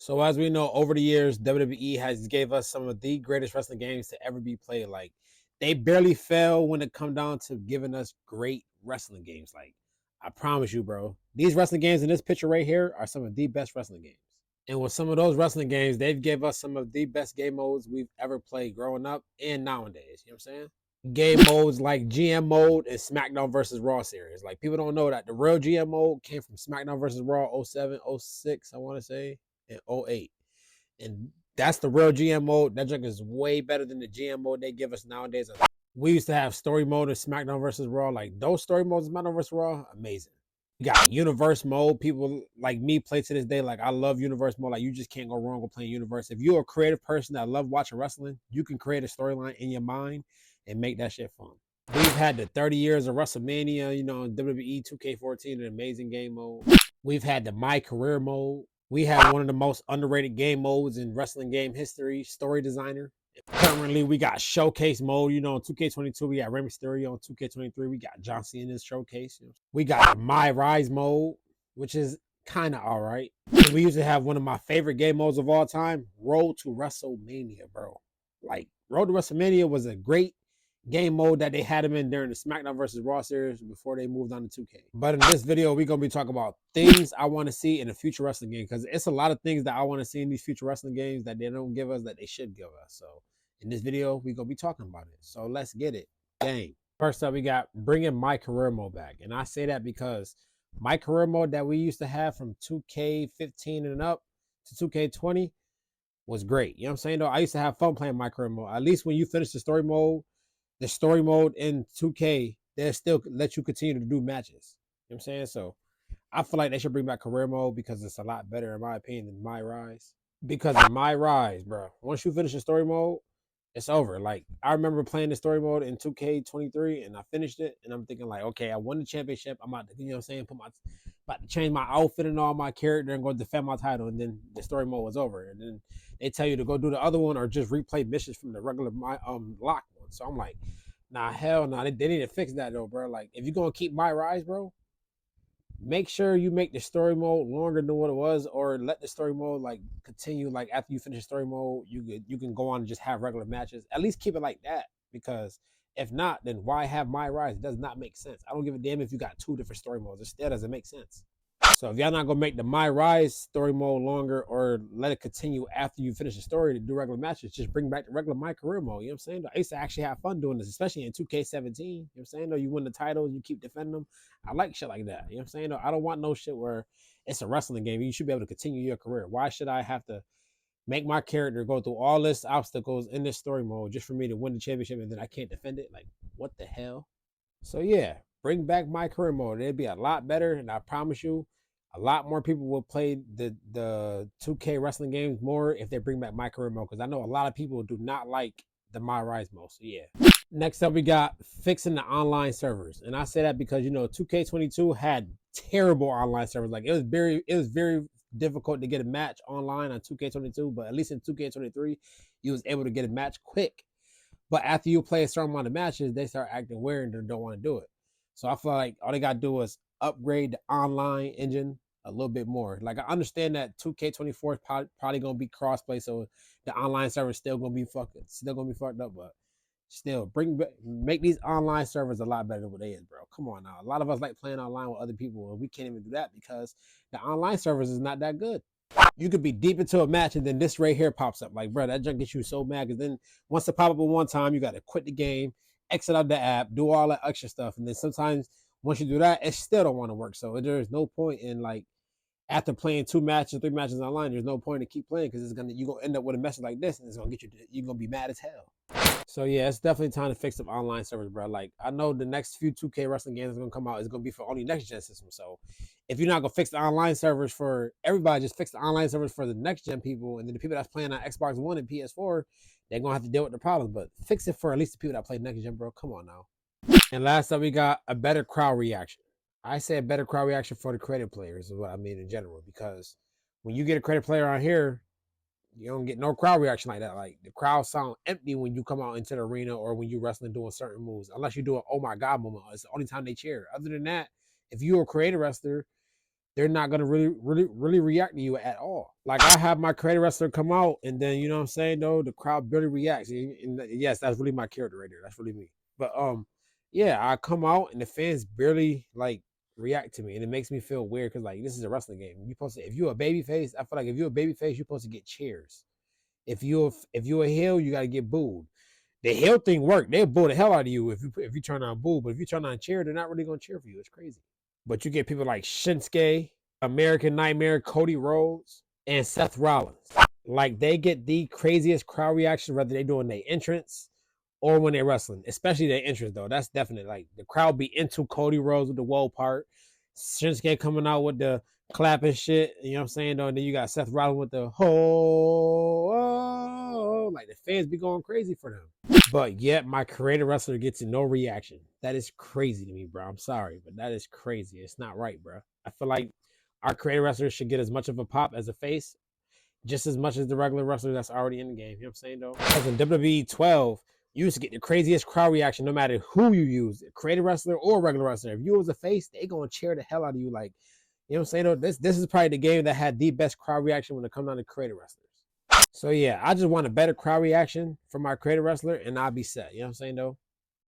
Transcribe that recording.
So as we know, over the years, WWE has gave us some of the greatest wrestling games to ever be played. Like they barely fail when it come down to giving us great wrestling games. Like I promise you, bro, these wrestling games in this picture right here are some of the best wrestling games. And with some of those wrestling games, they've gave us some of the best game modes we've ever played growing up and nowadays. You know what I'm saying? Game modes like GM mode and SmackDown versus Raw series. Like people don't know that the real GM mode came from SmackDown versus Raw 07, 06, I want to say, and 08. And that's the real GM mode. That junk is way better than the GM mode they give us nowadays. We used to have story mode in SmackDown versus Raw. Like those story modes, SmackDown versus Raw, amazing. You got universe mode. People like me play to this day. Like I love universe mode. Like you just can't go wrong with playing universe. If you're a creative person that love watching wrestling, you can create a storyline in your mind and make that shit fun. We've had the 30 years of WrestleMania, WWE 2K14, an amazing game mode. We've had the My Career mode. We have one of the most underrated game modes in wrestling game history, Story Designer. Currently, we got Showcase mode. On 2K22, we got Rey Mysterio. On 2K23, we got John Cena in this Showcase. We got the My Rise mode, which is kind of all right. And we used to have one of my favorite game modes of all time, Road to WrestleMania, bro. Like, Road to WrestleMania was a great game mode that they had him in during the SmackDown versus Raw series before they moved on to 2K. But in this video, we're going to be talking about things I want to see in a future wrestling game, because it's a lot of things that I want to see in these future wrestling games that they don't give us that they should give us. So in this video, we're going to be talking about it. So let's get it. Dang. First up, we got bringing My Career mode back. And I say that because My Career mode that we used to have from 2K15 and up to 2K20 was great. You know what I'm saying, though? I used to have fun playing My Career mode. At least when you finish the story mode in 2K, they'll still let you continue to do matches. You know what I'm saying? So I feel like they should bring back career mode because it's a lot better, in my opinion, than My Rise. Because in My Rise, bro, once you finish the story mode, it's over. Like, I remember playing the story mode in 2K23 and I finished it, and I'm thinking, like, okay, I won the championship. I'm about to, you know what I'm saying, about to change my outfit and all my character and go defend my title. And then the story mode was over. And then they tell you to go do the other one or just replay missions from the regular lock one. So I'm like, nah, hell no. They need to fix that though, bro. Like, if you're gonna keep My Rise, bro, make sure you make the story mode longer than what it was, or let the story mode like continue. Like after you finish story mode, you can go on and just have regular matches. At least keep it like that, because if not, then why have My Rise? It does not make sense. I don't give a damn if you got two different story modes. It still doesn't make sense. So if y'all not gonna make the My Rise story mode longer or let it continue after you finish the story to do regular matches, just bring back the regular My Career mode. You know what I'm saying? I used to actually have fun doing this, especially in 2K17. You know what I'm saying? Though you win the titles, you keep defending them. I like shit like that. You know what I'm saying? Though I don't want no shit where it's a wrestling game. You should be able to continue your career. Why should I have to make my character go through all this obstacles in this story mode just for me to win the championship and then I can't defend it? Like, what the hell? So yeah, bring back My Career mode. It'd be a lot better, and I promise you, a lot more people will play the 2K wrestling games more if they bring back My Career mode, because I know a lot of people do not like the My Rise mode. So yeah. Next up, we got fixing the online servers, and I say that because 2K22 had terrible online servers. Like it was very difficult to get a match online on 2K22, but at least in 2K23, you was able to get a match quick. But after you play a certain amount of matches, they start acting weird and don't want to do it. So I feel like all they gotta do is upgrade the online engine a little bit more. Like I understand that 2K24 is probably gonna be crossplay, so the online server is still gonna be fucked up, but still make these online servers a lot better than what they is, bro. Come on now. A lot of us like playing online with other people, and we can't even do that because the online servers is not that good. You could be deep into a match and then this right here pops up. Like, bro, that junk gets you so mad, because then once it pop up one time, you got to quit the game, exit out the app, do all that extra stuff. And then sometimes once you do that, it still don't want to work. So there's no point in, like, after playing 2 matches, 3 matches online, there's no point to keep playing, because you're gonna end up with a message like this, and it's gonna get you're gonna be mad as hell. So yeah, it's definitely time to fix some online servers, bro. Like I know the next few 2K wrestling games are gonna come out is gonna be for only next gen systems. So if you're not gonna fix the online servers for everybody, just fix the online servers for the next gen people, and then the people that's playing on Xbox One and PS4, they're gonna have to deal with the problems. But fix it for at least the people that play next gen, bro. Come on now. And last up, we got a better crowd reaction. I say a better crowd reaction for the creative players is what I mean in general, because when you get a creative player on here, you don't get no crowd reaction like that. Like the crowd sound empty when you come out into the arena or when you wrestling doing certain moves, unless you do an oh my god moment. It's the only time they cheer. Other than that, if you're a creative wrestler, they're not gonna really react to you at all. Like I have my creative wrestler come out, and then you know what I'm saying, though, the crowd barely reacts. And yes, that's really my character right there. That's really me. But yeah, I come out and the fans barely like react to me, and it makes me feel weird because like this is a wrestling game. You supposed to, if you're a baby face, I feel like if you're a baby face, you're supposed to get cheers. If you're a heel, you gotta get booed. The heel thing worked. They'll boo the hell out of you if you turn on boo, but if you turn on cheer, they're not really gonna cheer for you. It's crazy. But you get people like Shinsuke, American Nightmare, Cody Rhodes, and Seth Rollins. Like they get the craziest crowd reaction whether they doing their entrance or when they're wrestling, especially their entrance though. That's definite. Like the crowd be into Cody Rhodes with the whoa part, Shinsuke coming out with the clapping shit. You know what I'm saying though? And then you got Seth Rollins with the ho, like the fans be going crazy for them. But yet my creative wrestler gets no reaction. That is crazy to me, bro. I'm sorry, but that is crazy. It's not right, bro. I feel like our creative wrestlers should get as much of a pop as a face, just as much as the regular wrestler that's already in the game. You know what I'm saying, though? Because in WWE 12, you used to get the craziest crowd reaction no matter who you use, creative wrestler or regular wrestler. If you was a face, they gonna cheer the hell out of you. Like, you know what I'm saying, though? This is probably the game that had the best crowd reaction when it comes down to creative wrestlers. So yeah, I just want a better crowd reaction from my creative wrestler, and I'll be set. You know what I'm saying, though?